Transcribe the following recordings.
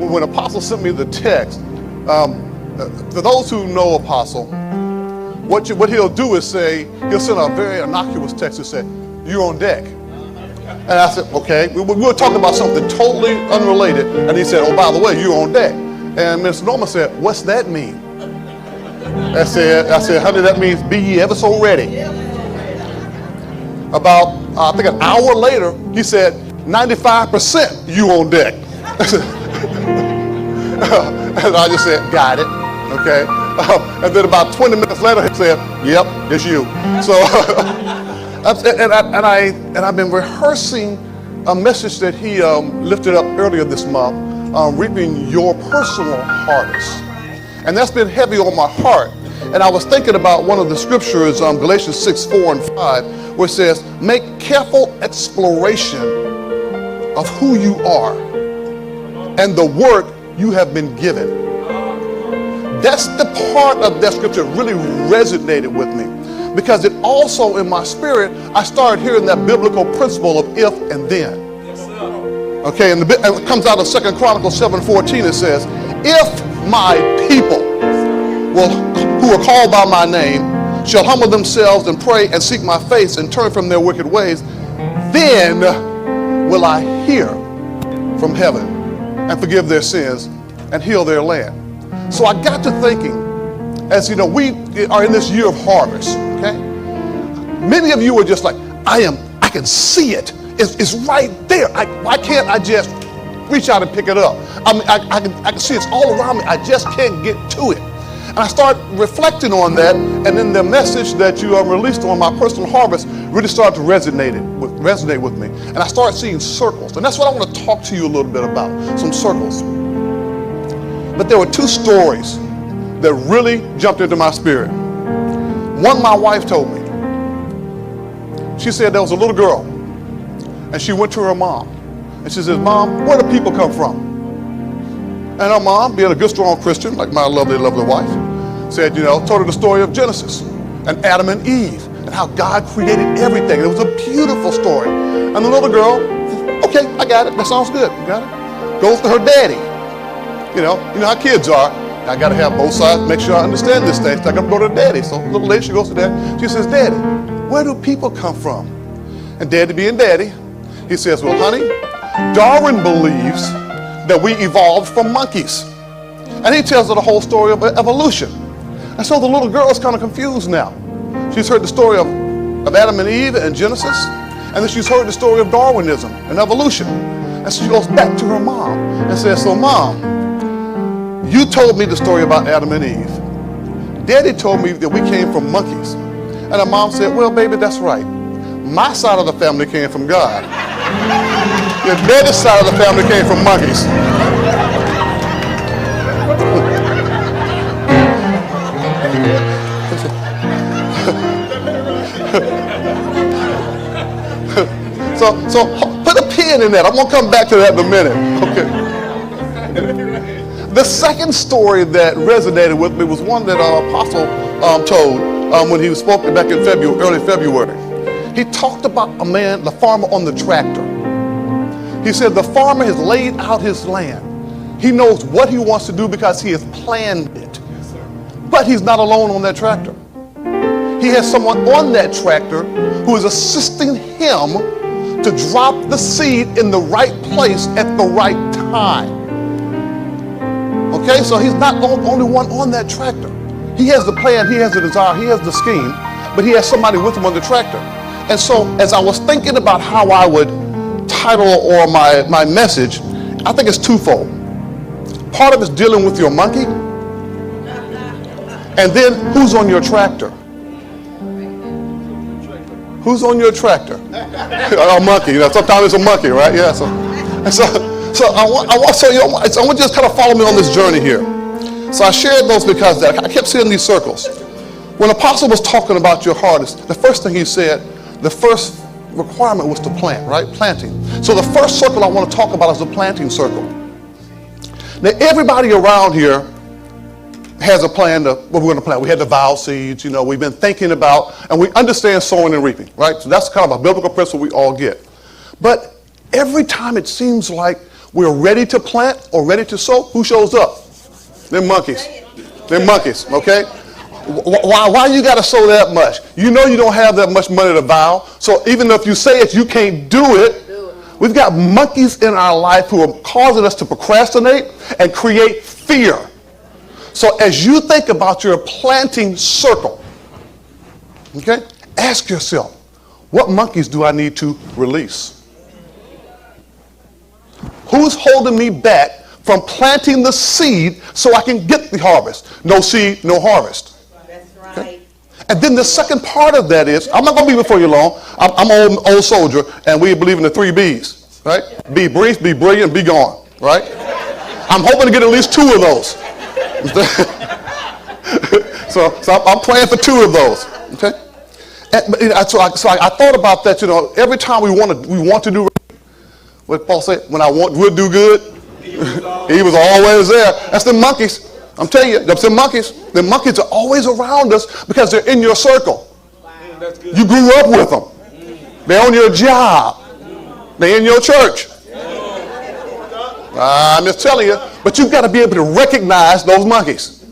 when Apostle sent me the text, for those who know Apostle, what he'll do is he'll send a very innocuous text and say, "You're on deck." And I said, okay. We were talking about something totally unrelated. And he said, "Oh, by the way, you're on deck." And Mr. Norman said, "What's that mean?" I said, "Honey, that means be ye ever so ready." About, I think an hour later, he said, 95% you on deck. And I just said, "Got it." Okay. And then about 20 minutes later, he said, "Yep, it's you." So, and I've been rehearsing a message that he lifted up earlier this month, reaping your personal harvest. And that's been heavy on my heart. And I was thinking about one of the scriptures, Galatians 6:4-5, where it says, "Make careful exploration of who you are and the work you have been given." That's the part of that scripture that really resonated with me, because it also, in my spirit, I started hearing that biblical principle of if and then. Okay, and it comes out of 2 Chronicles 7:14. It says, "If my people who are called by my name shall humble themselves and pray and seek my face and turn from their wicked ways, then will I hear from heaven and forgive their sins and heal their land." So I got to thinking, as you know, we are in this year of harvest, okay? Many of you are just like, I can see it. It's right there. Why can't I just reach out and pick it up? I can see it's all around me. I just can't get to it. And I started reflecting on that, and then the message that you released on my personal harvest really started to resonate with me. And I started seeing circles. And that's what I want to talk to you a little bit about, some circles. But there were two stories that really jumped into my spirit. One my wife told me. She said there was a little girl, and she went to her mom. And she says, "Mom, where do people come from?" And her mom, being a good, strong Christian, like my lovely, lovely wife, said, told her the story of Genesis and Adam and Eve and how God created everything. It was a beautiful story. And the little girl, "Okay, I got it. That sounds good. Got it." Goes to her daddy. You know how kids are. I got to have both sides, make sure I understand this thing. So I got to go to Daddy. So a little later, she goes to Daddy. She says, "Daddy, where do people come from?" And Daddy being Daddy, he says, "Well, honey, Darwin believes that we evolved from monkeys." And he tells her the whole story of evolution. And so the little girl is kind of confused now. She's heard the story of Adam and Eve and Genesis, and then she's heard the story of Darwinism and evolution. And so she goes back to her mom and says, "So Mom, you told me the story about Adam and Eve. Daddy told me that we came from monkeys." And her mom said, "Well, baby, that's right. My side of the family came from God. Your daddy's side of the family came from monkeys." So put a pin in that. I'm going to come back to that in a minute. Okay. The second story that resonated with me was one that Apostle told when he spoke back in early February. He talked about the farmer on the tractor. He said the farmer has laid out his land. He knows what he wants to do because he has planned it. But he's not alone on that tractor. He has someone on that tractor who is assisting him to drop the seed in the right place at the right time. Okay, so he's not the only one on that tractor. He has the plan, he has the desire, he has the scheme, but he has somebody with him on the tractor. And so as I was thinking about how I would title or my message, I think it's twofold. Part of it's dealing with your monkey, and then who's on your tractor? Who's on your tractor? A monkey. Sometimes it's a monkey, right? Yeah. So I want you to just kind of follow me on this journey here. So I shared those because I kept seeing these circles. When Apostle was talking about your heart, the first thing he said, the first requirement was to plant, right? Planting. So the first circle I want to talk about is the planting circle. Now everybody around here has a plan to what we're going to plant. We had the vow seeds, we've been thinking about, and we understand sowing and reaping, right? So that's kind of a biblical principle we all get. But every time it seems like we're ready to plant or ready to sow, who shows up? Them monkeys. Them monkeys, okay? Why you got to sow that much? You know you don't have that much money to vow. So even if you say it, you can't do it. We've got monkeys in our life who are causing us to procrastinate and create fear. So as you think about your planting circle, okay, ask yourself, what monkeys do I need to release? Who's holding me back from planting the seed so I can get the harvest? No seed, no harvest. Okay? And then the second part of that is, I'm not going to be before you long. I'm an old soldier, and we believe in the 3 B's, right? Be brief, be brilliant, be gone, right? I'm hoping to get at least 2 of those. so I'm praying for 2 of those, okay? And, so I thought about that, every time we want to do right, what Paul said, when I would do good, he was always there. That's the monkeys. I'm telling you, that's the monkeys. The monkeys are always around us because they're in your circle. Wow. You grew up with them. They're on your job. They're in your church. I'm just telling you. But you've got to be able to recognize those monkeys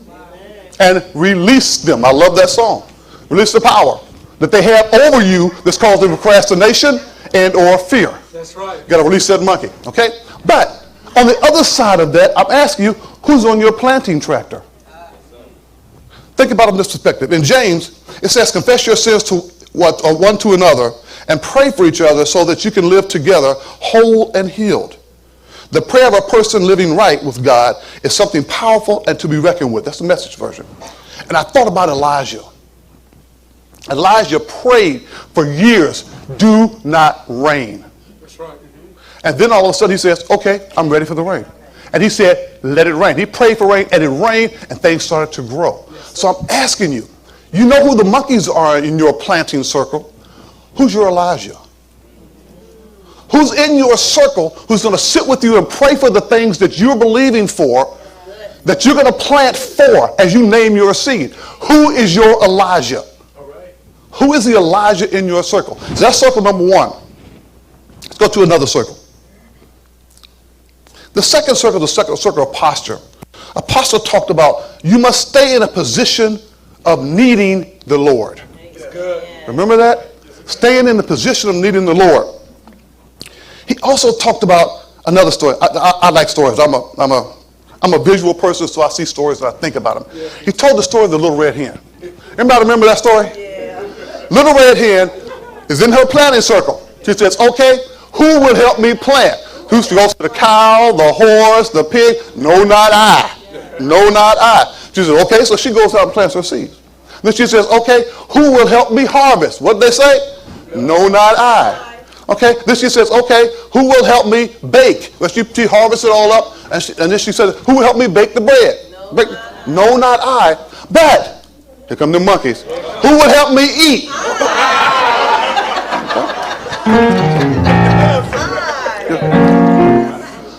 and release them. I love that song. Release the power that they have over you that's causing procrastination and or fear. That's right. You got to release that monkey, okay? But on the other side of that, I'm asking you, who's on your planting tractor? Think about it from this perspective. In James, it says, confess your sins to one to another and pray for each other so that you can live together whole and healed. The prayer of a person living right with God is something powerful and to be reckoned with. That's the Message version. And I thought about Elijah. Elijah prayed for years, do not rain. That's right. And then all of a sudden he says, okay, I'm ready for the rain. And he said, let it rain. He prayed for rain and it rained and things started to grow. So I'm asking you, you know who the monkeys are in your planting circle? Who's your Elijah? Who's in your circle who's going to sit with you and pray for the things that you're believing for, that you're going to plant for as you name your seed? Who is your Elijah? Who is the Elijah in your circle? So that's circle number 1. Let's go to another circle. The second circle is the circle of posture. Apostle talked about you must stay in a position of needing the Lord. Remember that? Staying in the position of needing the Lord. He also talked about another story. I like stories. I'm a visual person, so I see stories and I think about them. He told the story of the little red hen. Anybody remember that story? Little red hen is in her planting circle. She says, okay, who will help me plant? Who goes to the cow, the horse, the pig? No, not I. No, not I. She says, okay, so she goes out and plants her seeds. Then she says, okay, who will help me harvest? What did they say? No, not I. Okay, then she says, okay, who will help me bake? Well, she harvests it all up, and then she says, who will help me bake the bread? No, not I. But, here come the monkeys. Who will help me eat?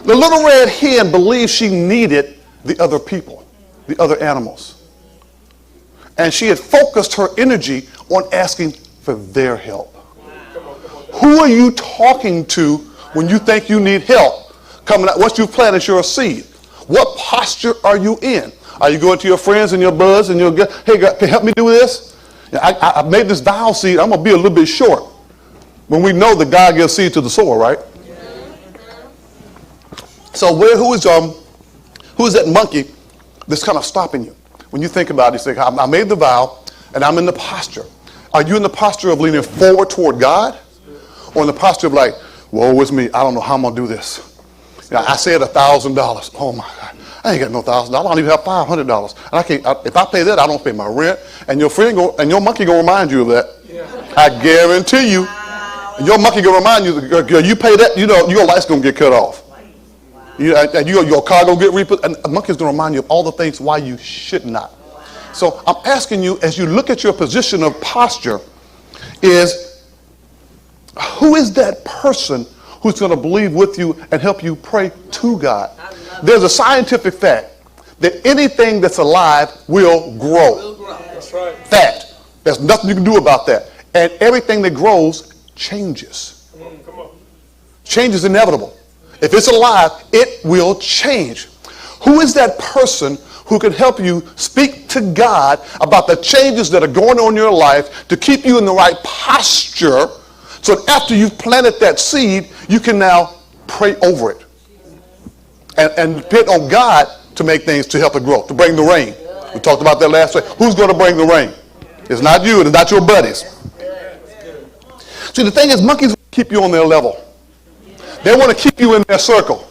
The little red hen believed she needed the other people, the other animals. And she had focused her energy on asking for their help. Who are you talking to when you think you need help coming out once you've planted your seed? What posture are you in? Are you going to your friends and your buds and you'll hey, God, can you help me do this? I made this vow seed. I'm going to be a little bit short. When we know that God gives seed to the sower, right? So who is that monkey that's kind of stopping you? When you think about it, you say, I made the vow and I'm in the posture. Are you in the posture of leaning forward toward God? Or in the posture of like, woe is me, I don't know how I'm going to do this. I said $1,000. Oh my God, I ain't got no $1,000. I don't even have $500. And I can't. If I pay that, I don't pay my rent. And your friend and your monkey gonna remind you of that. Yeah. I guarantee you. And your monkey gonna remind you, girl, you pay that, your light's gonna get cut off. And your car gonna get reput. And the monkey's gonna remind you of all the things why you should not. So I'm asking you, as you look at your position of posture, who is that person who's going to believe with you and help you pray to God? There's a scientific fact that anything that's alive will grow. That's right. Fact. There's nothing you can do about that. And everything that grows changes. Come on. Change is inevitable. If it's alive, it will change. Who is that person who can help you speak to God about the changes that are going on in your life to keep you in the right posture, so that after you've planted that seed, you can now pray over it and depend on God to make things, to help it grow, to bring the rain. We talked about that last week. Who's going to bring the rain? It's not you, and it's not your buddies. See, the thing is, monkeys keep you on their level. They want to keep you in their circle.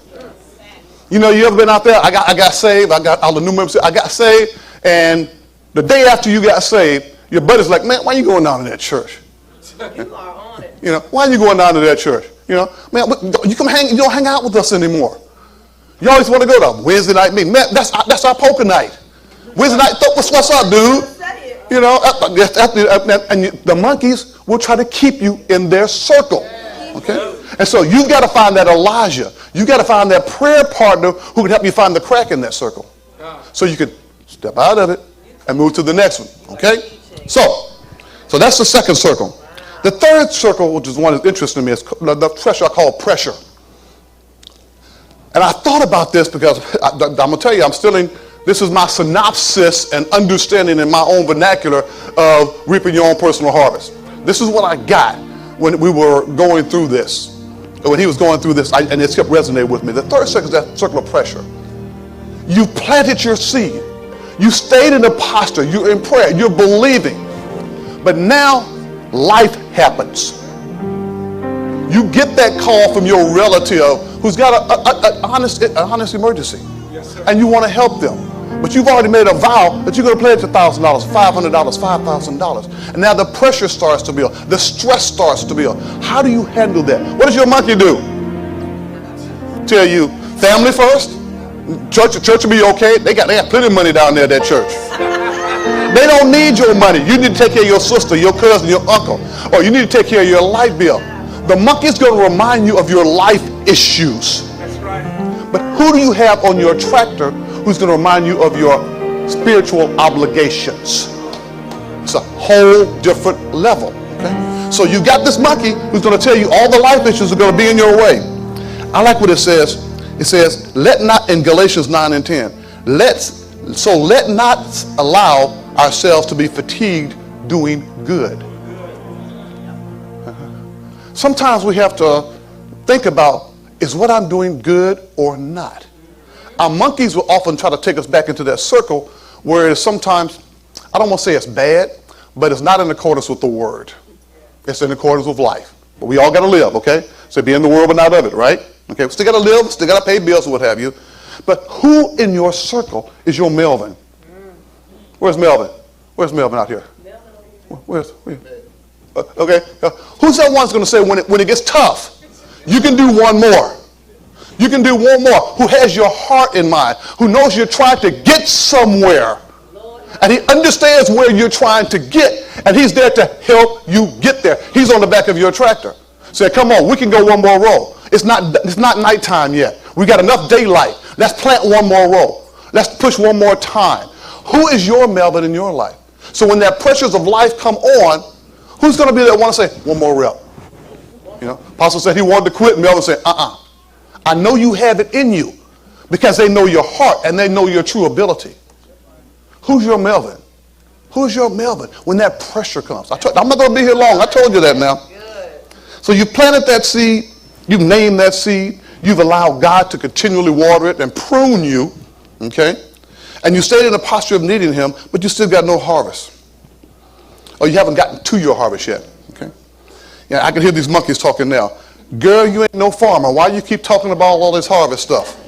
You know, you ever been out there? I got saved. I got all the new members. I got saved, and the day after you got saved, your buddy's like, man, why are you going down to that church? You are on it. You know, why are you going down to that church? You know, man, you don't hang out with us anymore. You always want to go to Wednesday night meeting. Man, that's our poker night. Wednesday night, what's up, dude? You know, and the monkeys will try to keep you in their circle. Okay? And so you've got to find that Elijah. You've got to find that prayer partner who can help you find the crack in that circle. So you can step out of it and move to the next one. Okay? So that's the second circle. The third circle, which is one that's interesting to me, is the pressure I call pressure. And I thought about this because I'm going to tell you, this is my synopsis and understanding in my own vernacular of reaping your own personal harvest. This is what I got when we were going through this. When he was going through this, and it kept resonating with me. The third circle is that circle of pressure. You planted your seed. You stayed in the posture. You're in prayer. You're believing. But now life happens. You get that call from your relative who's got an honest emergency. Yes, and you want to help them. But you've already made a vow that you're going to pledge $1,000, $500, $5,000. And now the pressure starts to build. The stress starts to build. How do you handle that? What does your monkey do? Tell you, family first. Church will be okay. They got plenty of money down there at that church. They don't need your money. You need to take care of your sister, your cousin, your uncle. Or you need to take care of your light bill. The monkey's going to remind you of your life issues. That's right. But who do you have on your tractor who's going to remind you of your spiritual obligations? It's a whole different level. Okay? So you got this monkey who's going to tell you all the life issues are going to be in your way. I like what it says. It says, let not, in Galatians 9 and 10, let not allow ourselves to be fatigued doing good. Sometimes we have to think about, is what I'm doing good or not? Our monkeys will often try to take us back into that circle where it's sometimes, I don't want to say it's bad, but it's not in accordance with the word. It's in accordance with life. But we all got to live, okay? So be in the world but not of it, right? Okay, we still got to live, still got to pay bills or what have you. But who in your circle is your Melvin? Where's Melvin? Where's Melvin out here? Where's okay. Who's that one's going to say when it gets tough, you can do one more. You can do one more. Who has your heart in mind? Who knows you're trying to get somewhere. And he understands where you're trying to get. And he's there to help you get there. He's on the back of your tractor. Say, come on, we can go one more row. It's not nighttime yet. We got enough daylight. Let's plant one more row. Let's push one more time. Who is your Melvin in your life? So when that pressures of life come on, who's going to be there want to say, one more rep? You know, Apostle said he wanted to quit. Melvin said, I know you have it in you because they know your heart and they know your true ability. Who's your Melvin? Who's your Melvin when that pressure comes? I'm not going to be here long. I told you that now. So you planted that seed. You've named that seed. You've allowed God to continually water it and prune you. Okay? And you stayed in a posture of needing him, but you still got no harvest. Or you haven't gotten to your harvest yet. Okay? Yeah, I can hear these monkeys talking now. Girl, you ain't no farmer. Why you keep talking about all this harvest stuff?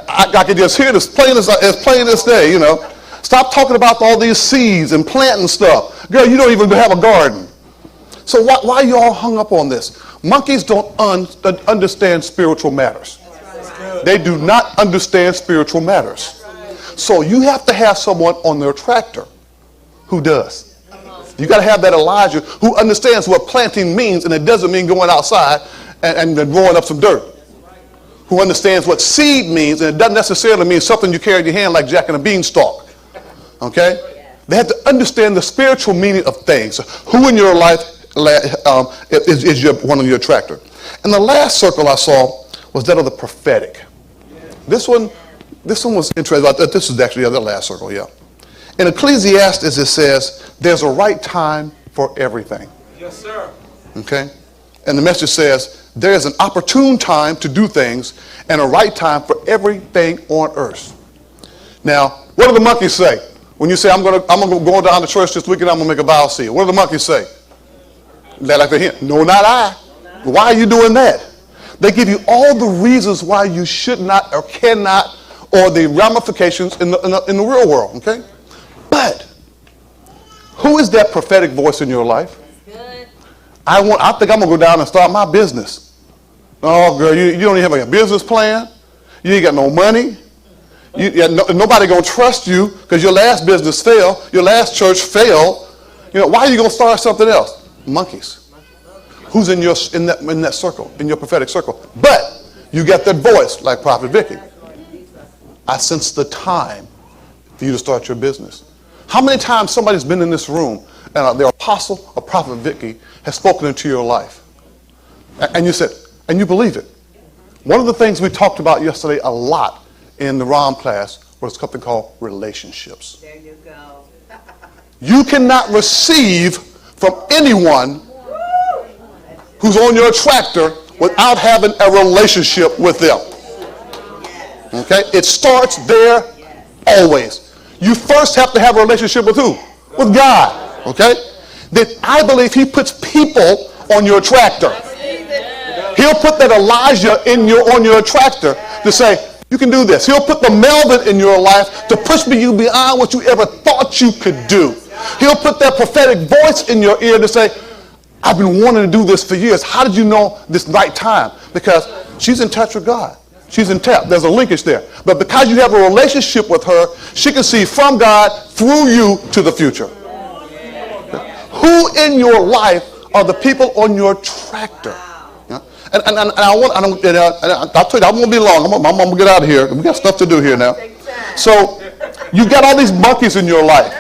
I can just hear this plain as day, you know. Stop talking about all these seeds and planting stuff. Girl, you don't even have a garden. So why are you all hung up on this? Monkeys don't understand spiritual matters. They do not understand spiritual matters. So you have to have someone on their tractor who does. You got to have that Elijah who understands what planting means, and it doesn't mean going outside and growing up some dirt. Who understands what seed means, and it doesn't necessarily mean something you carry in your hand like Jack and a beanstalk. Okay? They have to understand the spiritual meaning of things. Who in your life is one on your tractor. And the last circle I saw was that of the prophetic. This one was interesting. This is actually the last circle, yeah. In Ecclesiastes, it says, there's a right time for everything. Yes, sir. Okay? And the message says, there is an opportune time to do things and a right time for everything on earth. Now, what do the monkeys say? When you say, I'm gonna go down to church this weekend, I'm going to make a vow seed. What do the monkeys say? They like to hint, no, not I. Why are you doing that? They give you all the reasons why you should not or cannot, or the ramifications in the real world, okay? But who is that prophetic voice in your life? I think I'm going to go down and start my business. Oh, girl, you don't even have a business plan. You ain't got no money. Nobody going to trust you because your last business failed. Your last church failed. Why are you going to start something else? Monkeys. Who's in that circle, in your prophetic circle? But you get that voice like Prophet Vicky. I sense the time for you to start your business. How many times somebody's been in this room and their apostle or Prophet Vicky has spoken into your life? And you said, and you believe it. One of the things we talked about yesterday a lot in the ROM class was something called relationships. There you go. You cannot receive from anyone who's on your tractor without having a relationship with them. Okay? It starts there always. You first have to have a relationship with who? With God. Okay? Then I believe he puts people on your tractor. He'll put that Elijah on your tractor to say, you can do this. He'll put the Melvin in your life to push you beyond what you ever thought you could do. He'll put that prophetic voice in your ear to say, I've been wanting to do this for years. How did you know this right time? Because she's in touch with God. She's in tap. There's a linkage there. But because you have a relationship with her, she can see from God through you to the future. Who in your life are the people on your tractor? And I'll tell you, I won't be long. I'm going to get out of here. We got stuff to do here now. So you got all these monkeys in your life.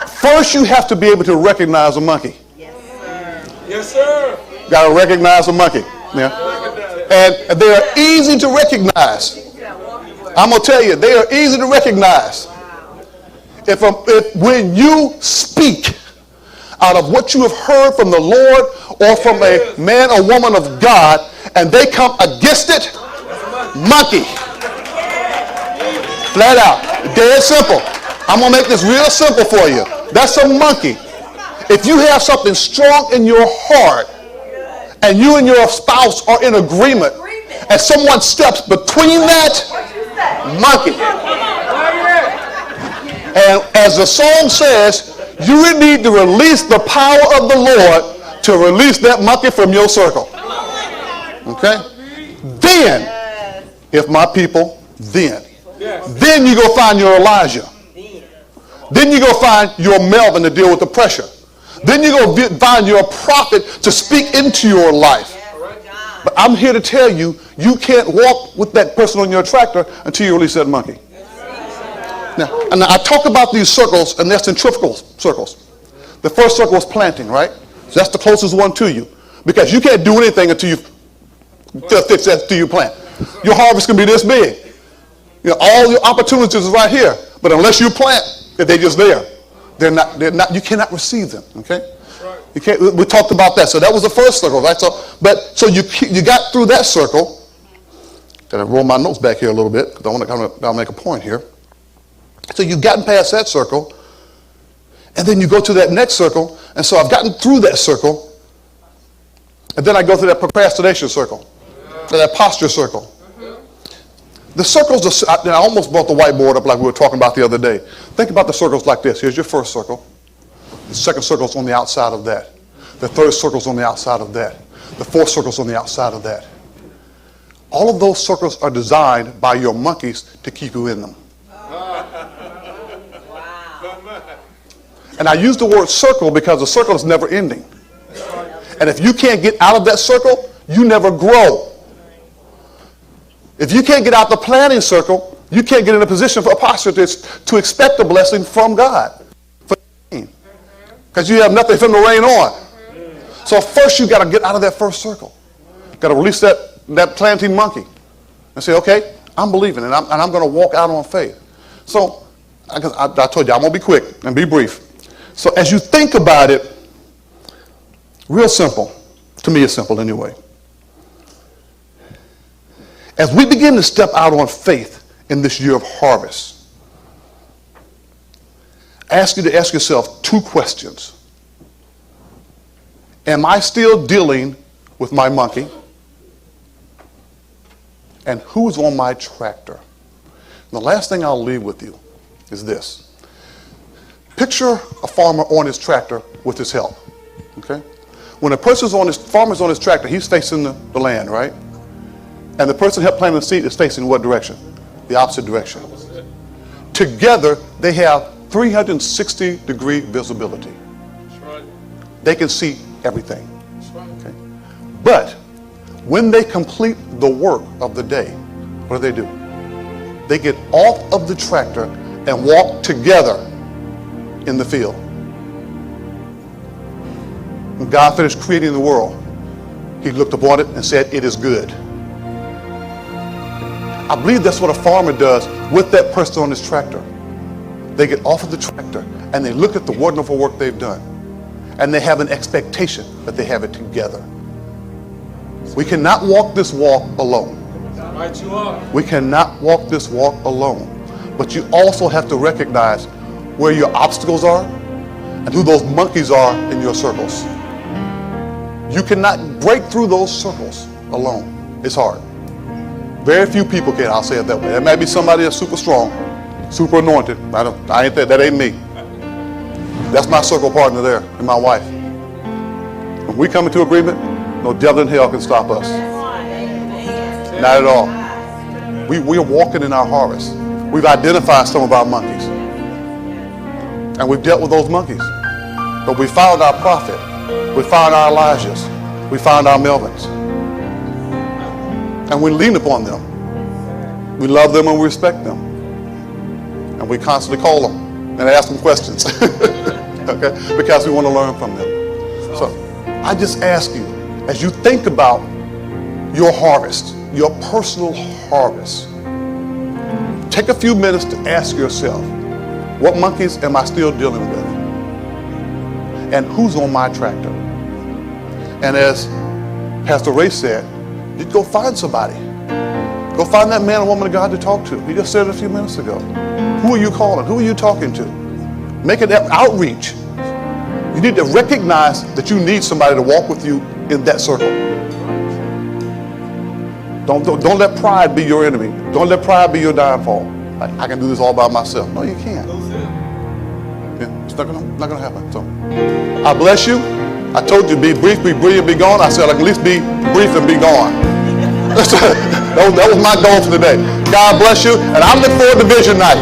First, you have to be able to recognize a monkey. Yes, sir. Got to recognize a monkey. Yeah. And they are easy to recognize. I'm going to tell you, they are easy to recognize. If when you speak out of what you have heard from the Lord or from a man or woman of God, and they come against it, monkey. Flat out. Dead simple. I'm going to make this real simple for you. That's a monkey. If you have something strong in your heart, and you and your spouse are in agreement, and someone steps between that, monkey. And as the song says, you need to release the power of the Lord to release that monkey from your circle. Okay? Then, if my people, then you go find your Elijah. Then you go find your Melvin to deal with the pressure. Then you go find your prophet to speak into your life. But I'm here to tell you, you can't walk with that person on your tractor until you release that monkey. Now, and I talk about these circles, and they're centrifugal circles. The first circle is planting, right? So that's the closest one to you. Because you can't do anything until you fix that, until you plant. Your harvest can be this big. All your opportunities are right here. But unless you plant, they're just there. They're not, you cannot receive them, okay? You can't, we talked about that. So that was the first circle, right? So you got through that circle. Gotta roll my notes back here a little bit because I want to make a point here. So you've gotten past that circle, and then you go to that next circle, and so I've gotten through that circle, and then I go to that procrastination circle, to that posture circle. The circles, I almost brought the whiteboard up like we were talking about the other day. Think about the circles like this. Here's your first circle. The second circle's on the outside of that. The third circle's on the outside of that. The fourth circle's on the outside of that. All of those circles are designed by your monkeys to keep you in them. And I use the word circle because the circle is never ending. And if you can't get out of that circle, you never grow. If you can't get out the planning circle, you can't get in a position for a posture to expect a blessing from God. Because you have nothing from the rain on. So first you got to get out of that first circle. Got to release that planting monkey and say, okay, I'm believing and I'm going to walk out on faith. So I told you I'm going to be quick and be brief. So as you think about it, real simple. To me, it's simple anyway. As we begin to step out on faith in this year of harvest, I ask you to ask yourself 2 questions. Am I still dealing with my monkey? And who's on my tractor? And the last thing I'll leave with you is this. Picture a farmer on his tractor with his help. Okay? When a farmer's on his tractor, he's facing the land, right? And the person helping planting the seed is facing what direction? The opposite direction. Together, they have 360-degree visibility. That's right. They can see everything. That's right. Okay? But when they complete the work of the day, what do? They get off of the tractor and walk together in the field. When God finished creating the world, he looked upon it and said, it is good. I believe that's what a farmer does with that person on his tractor. They get off of the tractor and they look at the wonderful work they've done. And they have an expectation that they have it together. We cannot walk this walk alone. Right you are. We cannot walk this walk alone. But you also have to recognize where your obstacles are and who those monkeys are in your circles. You cannot break through those circles alone. It's hard. Very few people can, I'll say it that way. There may be somebody that's super strong, super anointed. That ain't me. That's my circle partner there and my wife. When we come into agreement, no devil in hell can stop us. Not at all. We are walking in our harvest. We've identified some of our monkeys. And we've dealt with those monkeys. But we found our prophet. We found our Elijahs. We found our Melvins. And we lean upon them. We love them and we respect them. And we constantly call them and ask them questions. Okay? Because we want to learn from them. So I just ask you, as you think about your harvest, your personal harvest, take a few minutes to ask yourself, what monkeys am I still dealing with? And who's on my tractor? And as Pastor Ray said, you go find somebody. Go find that man or woman of God to talk to. He just said it a few minutes ago. Who are you calling? Who are you talking to? Make an outreach. You need to recognize that you need somebody to walk with you in that circle. Don't let pride be your enemy. Don't let pride be your downfall. Like, I can do this all by myself. No, you can't. Yeah, it's not gonna happen. So I bless you. I told you be brief, be brilliant, be gone. I said I can at least be brief and be gone. That was my goal for today. God bless you, and I look forward to vision night.